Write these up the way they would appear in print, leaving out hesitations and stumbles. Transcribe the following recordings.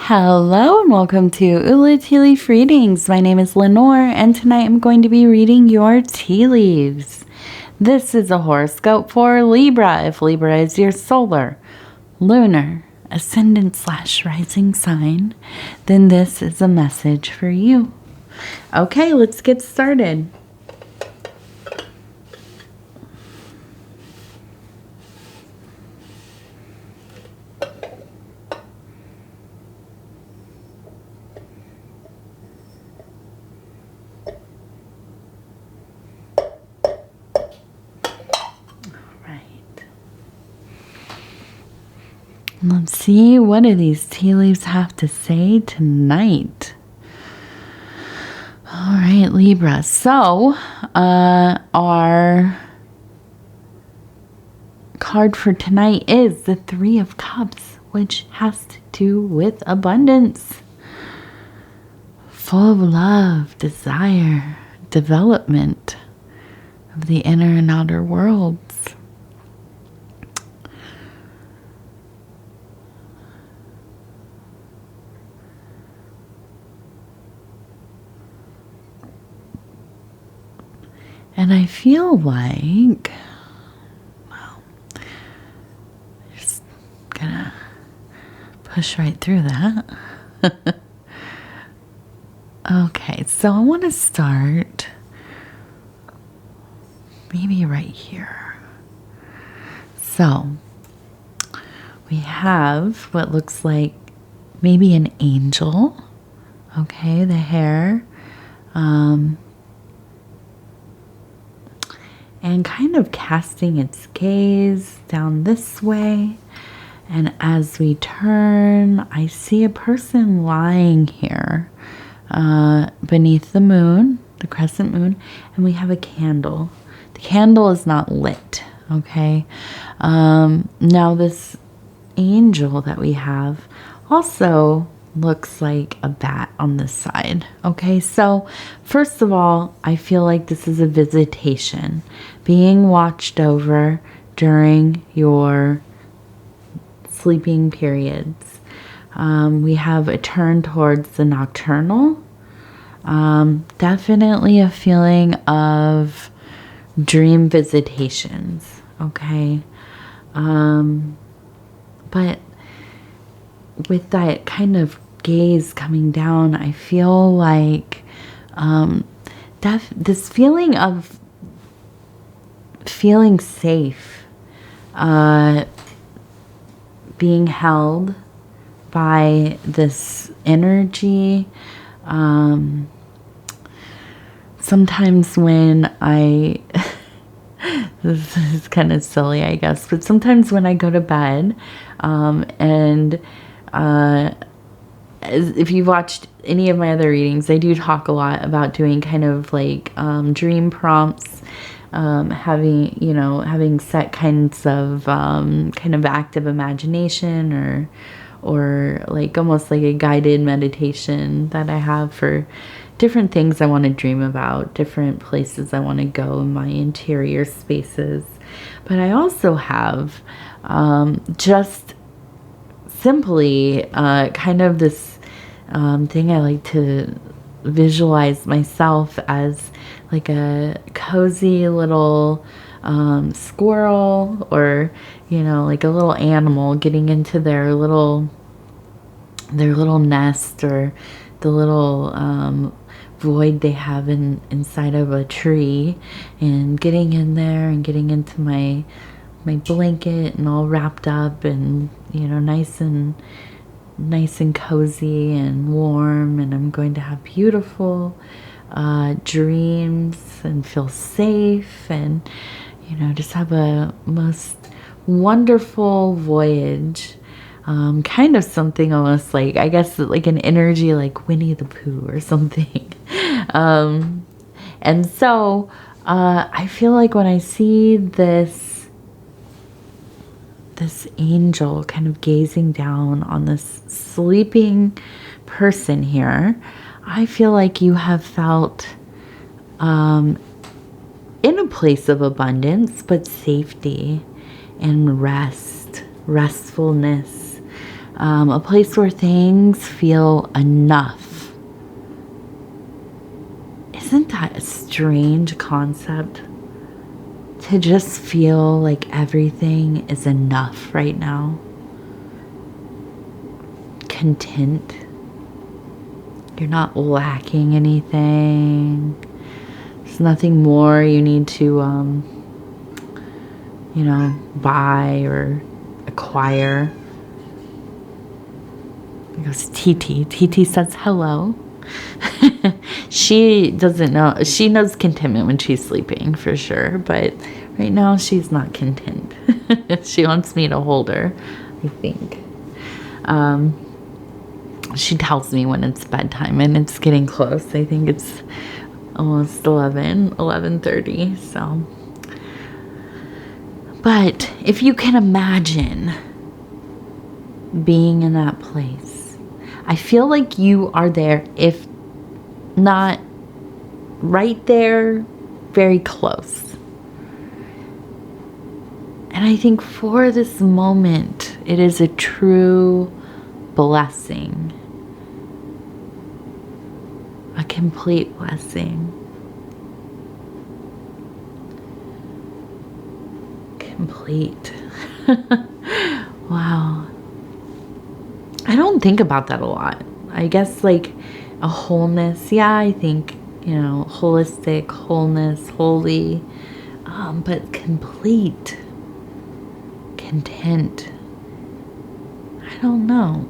Hello and welcome to Ula Tea Leaf Readings. My name is Lenor and tonight I'm going to be reading your tea leaves. This is a horoscope for Libra. If Libra is your solar, lunar, ascendant/rising sign, then this is a message for you. Okay, let's get started. Let's see, what do these tea leaves have to say tonight? All right, Libra. So, our card for tonight is the Three of Cups, which has to do with abundance. Full of love, desire, development of the inner and outer worlds. And I feel like, well, just gonna push right through that. Okay, so I want to start maybe right here. So we have what looks like maybe an angel. Okay, the hair. And kind of casting its gaze down this way. And as we turn, I see a person lying here beneath the moon, the crescent moon, and we have a candle. The candle is not lit, okay? Now this angel that we have also looks like a bat on this side. Okay, so first of all, I feel like this is a visitation, being watched over during your sleeping periods. We have a turn towards the nocturnal. Definitely a feeling of dream visitations. Okay, but with that kind of gaze coming down, I feel like this feeling of feeling safe, being held by this energy. Sometimes when I this is kind of silly, I guess, but sometimes when I go to bed, and if you've watched any of my other readings, I do talk a lot about doing kind of like dream prompts, having set kinds of kind of active imagination or like almost like a guided meditation that I have for different things I want to dream about, different places I want to go in my interior spaces. But I also have just simply kind of this thing I like to visualize myself as like a cozy little squirrel, or like a little animal getting into their little nest, or the little void they have inside of a tree, and getting in there and getting into my blanket and all wrapped up and nice and cozy and warm, and I'm going to have beautiful dreams and feel safe, and just have a most wonderful voyage. Kind of something almost like, I guess, like an energy like Winnie the Pooh or something. And so I feel like when I see this angel kind of gazing down on this sleeping person here, I feel like you have felt in a place of abundance, but safety and restfulness. A place where things feel enough. Isn't that a strange concept? To just feel like everything is enough right now. Content. You're not lacking anything. There's nothing more you need to, buy or acquire. There goes TT. TT says hello. She doesn't know. She knows contentment when she's sleeping, for sure. But right now, she's not content. She wants me to hold her, I think. She tells me when it's bedtime, and it's getting close. I think it's almost 11:30. So, but if you can imagine being in that place, I feel like you are there, if not right there, very close. And I think for this moment, it is a true blessing. A complete blessing. Complete. Wow. I don't think about that a lot. I guess like a wholeness. Yeah, I think, holistic, wholeness, holy. But complete. Content. I don't know.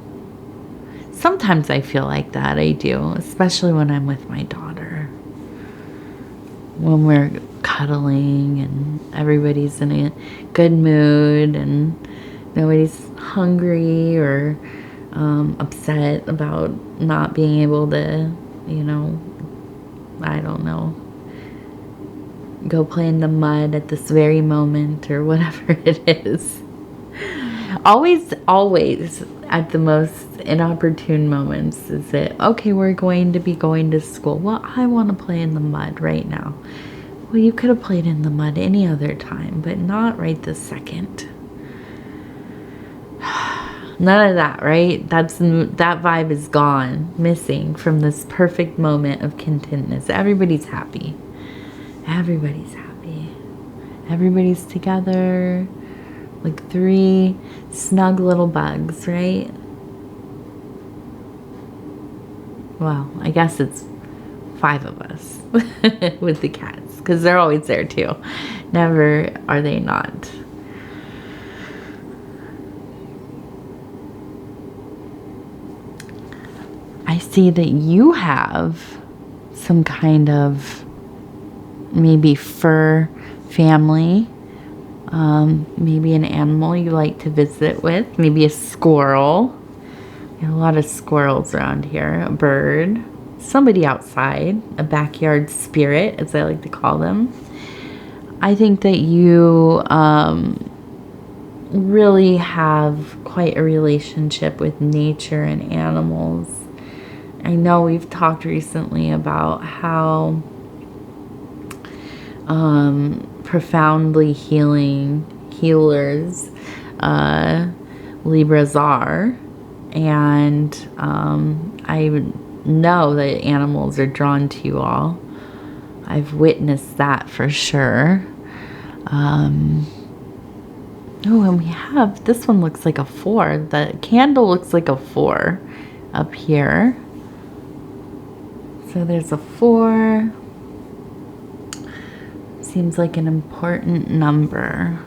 Sometimes I feel like that. I do. Especially when I'm with my daughter. When we're cuddling and everybody's in a good mood and nobody's hungry or upset about not being able to, I don't know, go play in the mud at this very moment or whatever it is. Always at the most inopportune moments is it, okay, we're going to be going to school. Well, I want to play in the mud right now. Well, you could have played in the mud any other time, but not right this second. None of that, right? That vibe is gone, missing from this perfect moment of contentness. Everybody's happy. Everybody's happy. Everybody's together. Like 3 snug little bugs, right? Well, I guess it's 5 of us with the cats, because they're always there too. Never are they not. I see that you have some kind of maybe fur family, maybe an animal you like to visit with, maybe a squirrel. You have a lot of squirrels around here, a bird, somebody outside, a backyard spirit, as I like to call them. I think that you really have quite a relationship with nature and animals. I know we've talked recently about how profoundly healers Libras are, and I know that animals are drawn to you all. I've witnessed that for sure. Oh, and we have, this one looks like a 4. The candle looks like a 4 up here. So there's a 4. Seems like an important number.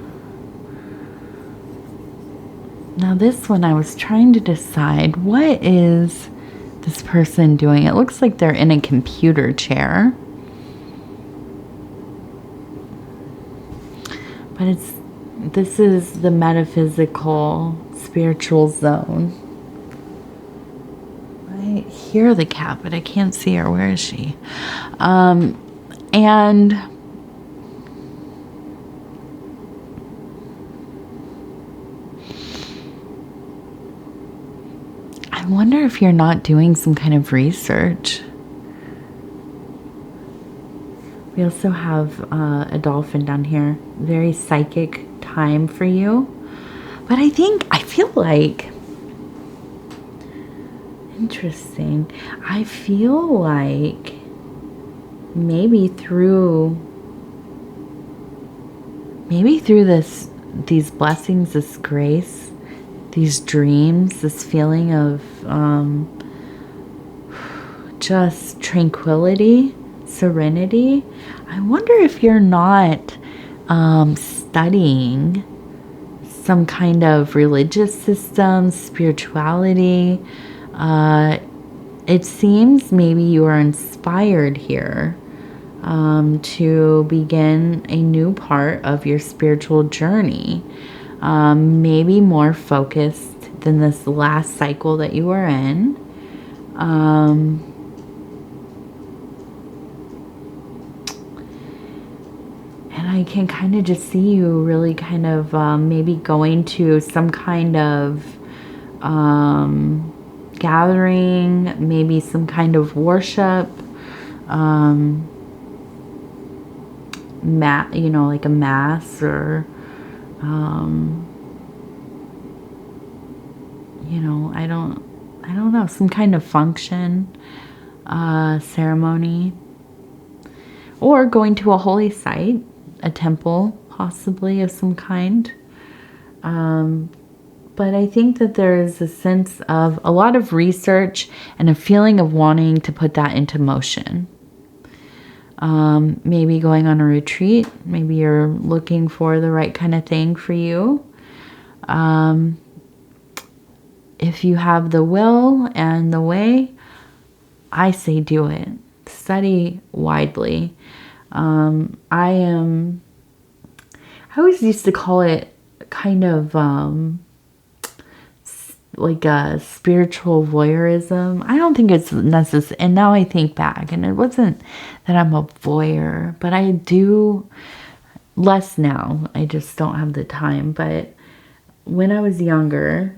Now this one, I was trying to decide, what is this person doing? It looks like they're in a computer chair. But this is the metaphysical, spiritual zone. I hear the cat, but I can't see her. Where is she? And I wonder if you're not doing some kind of research. We also have a dolphin down here. Very psychic time for you. But I feel like Interesting. I feel like maybe through these blessings, this grace, these dreams, this feeling of just tranquility, serenity. I wonder if you're not studying some kind of religious system, spirituality. It seems maybe you are inspired here to begin a new part of your spiritual journey. Maybe more focused than this last cycle that you were in. And I can kind of just see you really kind of maybe going to some kind of gathering, maybe some kind of worship, like a mass, or I don't know, some kind of function, ceremony, or going to a holy site, a temple possibly of some kind. But I think that there's a sense of a lot of research and a feeling of wanting to put that into motion. Maybe going on a retreat. Maybe you're looking for the right kind of thing for you. If you have the will and the way, I say do it. Study widely. I always used to call it kind of like a spiritual voyeurism. I don't think it's necessary. And now I think back, and it wasn't that I'm a voyeur, but I do less now. I just don't have the time. But when I was younger,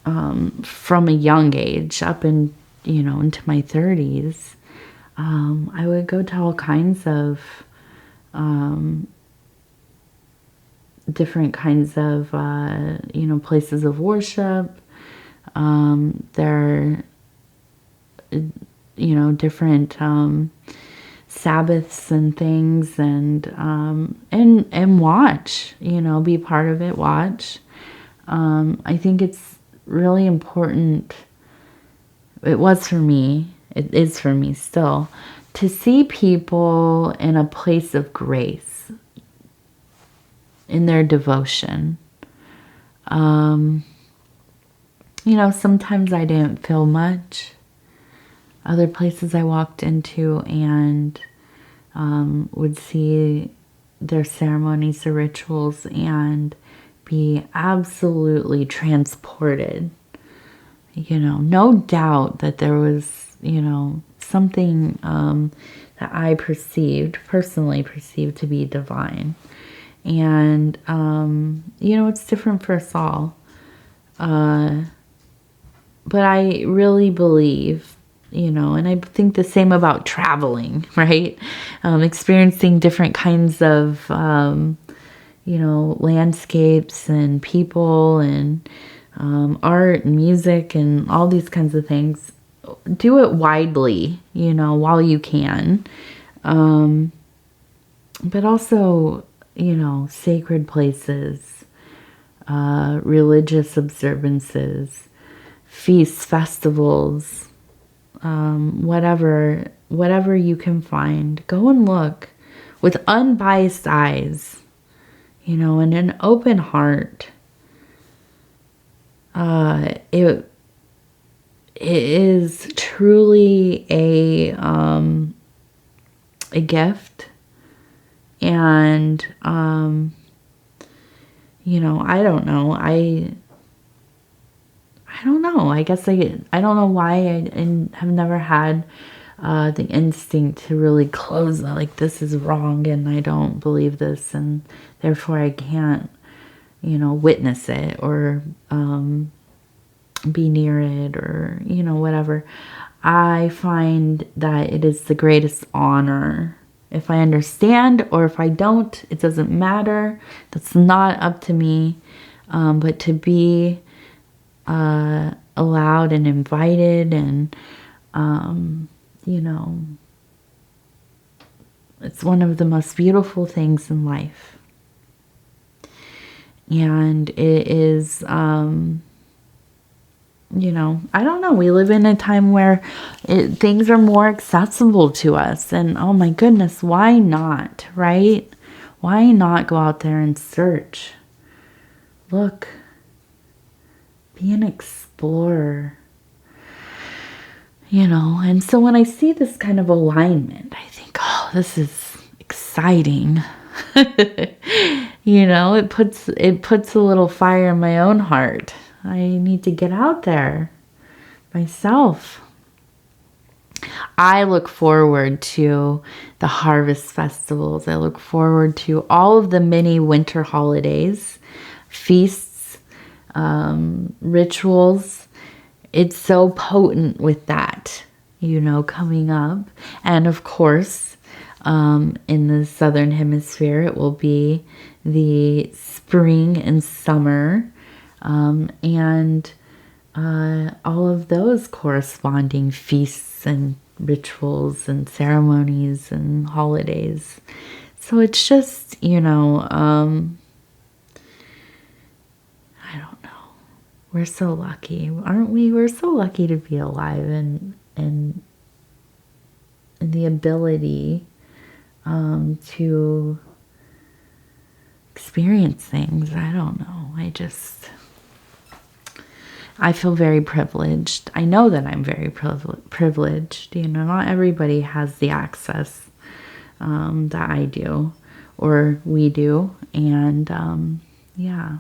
from a young age up into my 30s, I would go to all kinds of different kinds of places of worship. There are different Sabbaths and things, and watch, be part of it, watch. I think it's really important. It was for me, it is for me still, to see people in a place of grace, in their devotion. Sometimes I didn't feel much. Other places I walked into and would see their ceremonies, their rituals, and be absolutely transported. No doubt that there was, something that I personally perceived to be divine. And, it's different for us all. But I really believe, and I think the same about traveling, right? Experiencing different kinds of, landscapes and people and art and music and all these kinds of things. Do it widely, while you can. But also, sacred places, religious observances, feasts, festivals, whatever you can find. Go and look with unbiased eyes, and an open heart. It is truly a gift, and I don't know. I don't know. I guess I don't know why I have never had the instinct to really close that, like, this is wrong and I don't believe this, and therefore I can't, witness it or be near it, or, whatever. I find that it is the greatest honor. If I understand or if I don't, it doesn't matter. That's not up to me. But to be allowed and invited, and you know, it's one of the most beautiful things in life. And it is, you know, I don't know. We live in a time where things are more accessible to us. And oh my goodness, why not, right? Why not go out there and search? Look, be an explorer. You know, and so when I see this kind of alignment, I think, oh, this is exciting. You know, it puts a little fire in my own heart. I need to get out there myself. I look forward to the harvest festivals. I look forward to all of the many winter holidays, feasts, rituals. It's so potent with that, you know, coming up. And of course, in the southern hemisphere, it will be the spring and summer, and all of those corresponding feasts and rituals and ceremonies and holidays. So it's just, you know, I don't know. We're so lucky, aren't we? We're so lucky to be alive and the ability to experience things. I don't know. I feel very privileged. I know that I'm very privileged. You know, not everybody has the access that I do or we do. And yeah.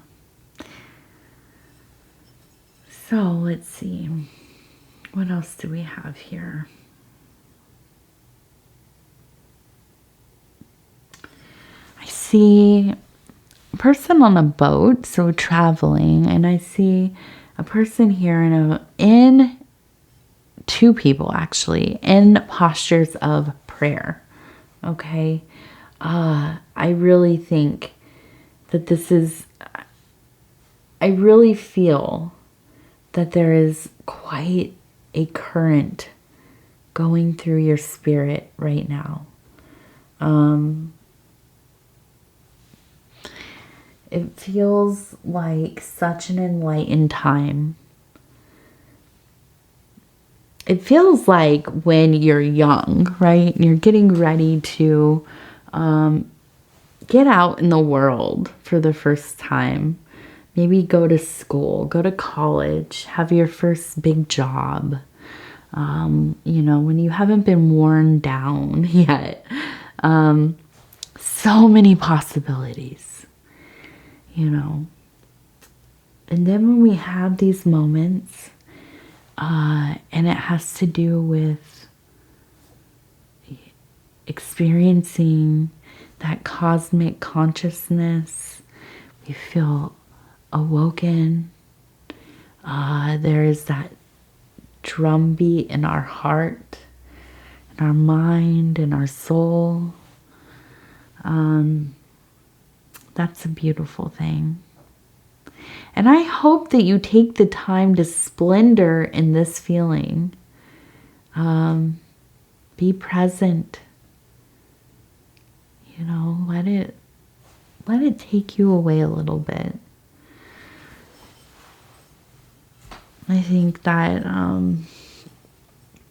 So let's see. What else do we have here? I see a person on a boat, so traveling, and I see a person here in two people actually in postures of prayer. Okay. I really think that I really feel that there is quite a current going through your spirit right now. It feels like such an enlightened time. It feels like when you're young, right? You're getting ready to get out in the world for the first time. Maybe go to school, go to college, have your first big job. You know, when you haven't been worn down yet. So many possibilities. You know, and then when we have these moments, and it has to do with experiencing that cosmic consciousness, we feel awoken. There is that drumbeat in our heart, in our mind, in our soul. That's a beautiful thing. And I hope that you take the time to splendor in this feeling. Be present. You know, let it take you away a little bit. I think that,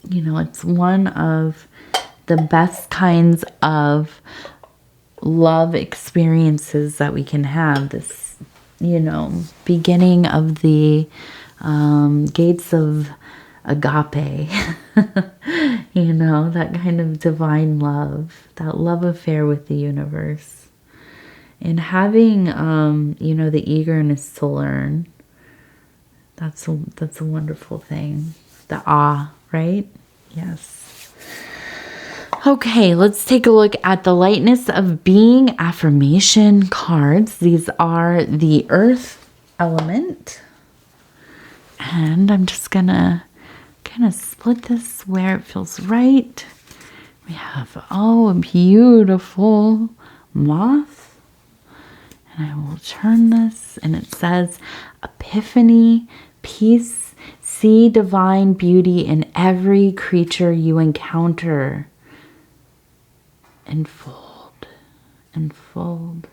you know, it's one of the best kinds of love experiences that we can have. This, you know, beginning of the gates of agape, you know, that kind of divine love, that love affair with the universe, and having, you know, the eagerness to learn. That's a wonderful thing. The awe, right? Yes. Okay, let's take a look at the lightness of being affirmation cards. These are the earth element. And I'm just gonna kind of split this where it feels right. We have, oh, a beautiful moth. And I will turn this, and it says, Epiphany, peace, See divine beauty in every creature you encounter. Enfold, enfold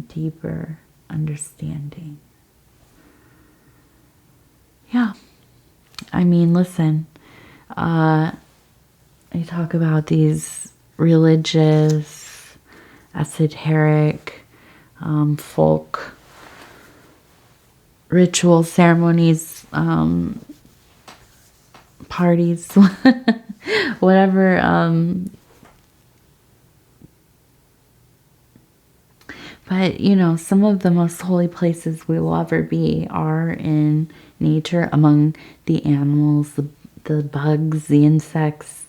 deeper understanding. Yeah. I mean, listen, I talk about these religious, esoteric, folk ritual ceremonies, parties, whatever. But, you know, some of the most holy places we will ever be are in nature, among the animals, the bugs, the insects,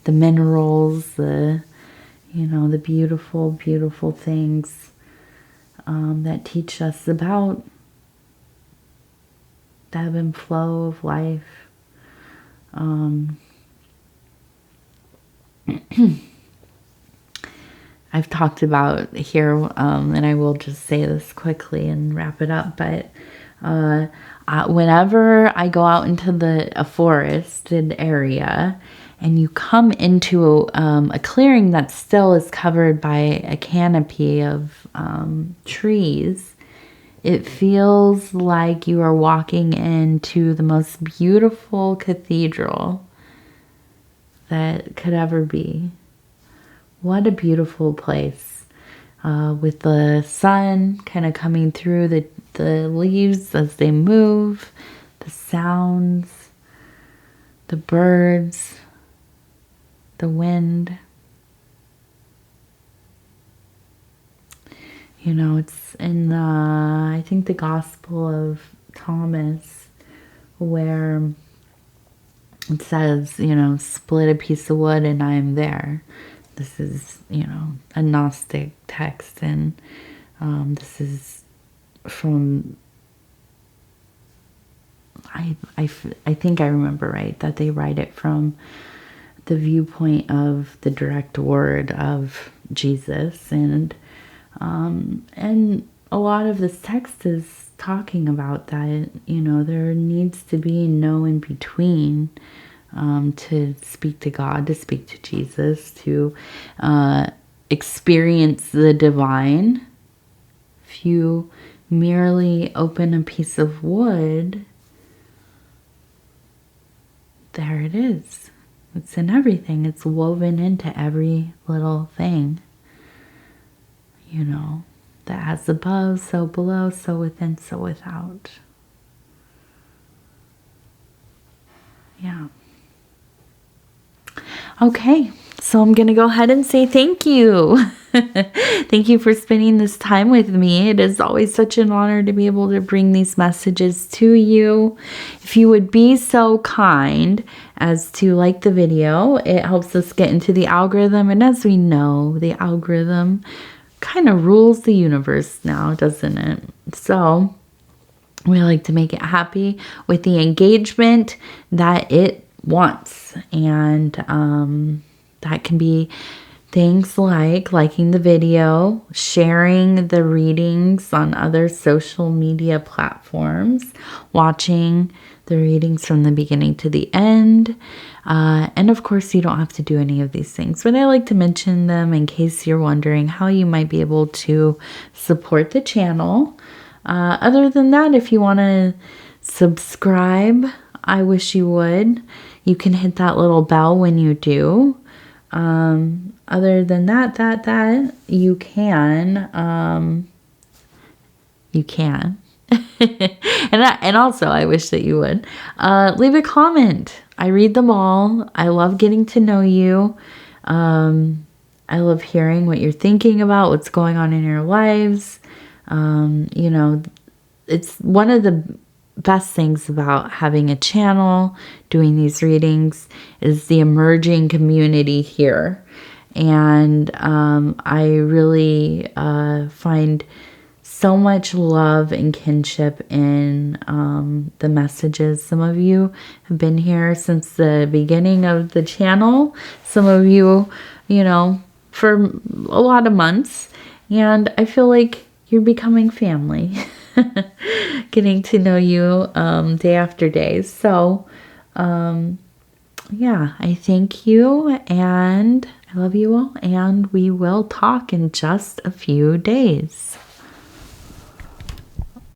the minerals, the, you know, the beautiful, beautiful things that teach us about the ebb and flow of life. I've talked about here, and I will just say this quickly and wrap it up, but whenever I go out into a forested area and you come into a clearing that still is covered by a canopy of trees, it feels like you are walking into the most beautiful cathedral that could ever be. What a beautiful place, with the sun kind of coming through the leaves as they move, the sounds, the birds, the wind. You know, it's in I think the Gospel of Thomas, where it says, you know, split a piece of wood and I am there. This is, you know, a Gnostic text, and this is from, I think I remember right, that they write it from the viewpoint of the direct word of Jesus, and a lot of this text is talking about that, you know, there needs to be no in between. To speak to God, to speak to Jesus, to experience the divine. If you merely open a piece of wood, there it is. It's in everything. It's woven into every little thing. You know, that as above, so below, so within, so without. Yeah. Okay, so I'm going to go ahead and say thank you. Thank you for spending this time with me. It is always such an honor to be able to bring these messages to you. If you would be so kind as to like the video, it helps us get into the algorithm. And as we know, the algorithm kind of rules the universe now, doesn't it? So we like to make it happy with the engagement that it wants, and that can be things like liking the video, sharing the readings on other social media platforms, watching the readings from the beginning to the end, and of course you don't have to do any of these things, but I like to mention them in case you're wondering how you might be able to support the channel. Other than that, if you want to subscribe, I wish you would. You can hit that little bell when you do. Other than that, you can. You can. and also, I wish that you would. Leave a comment. I read them all. I love getting to know you. I love hearing what you're thinking about, what's going on in your lives. You know, it's one of the best things about having a channel, doing these readings, is the emerging community here. And I really find so much love and kinship in the messages. Some of you have been here since the beginning of the channel. Some of you, you know, for a lot of months. And I feel like you're becoming family. getting to know you day after day. So, yeah, I thank you and I love you all, and we will talk in just a few days.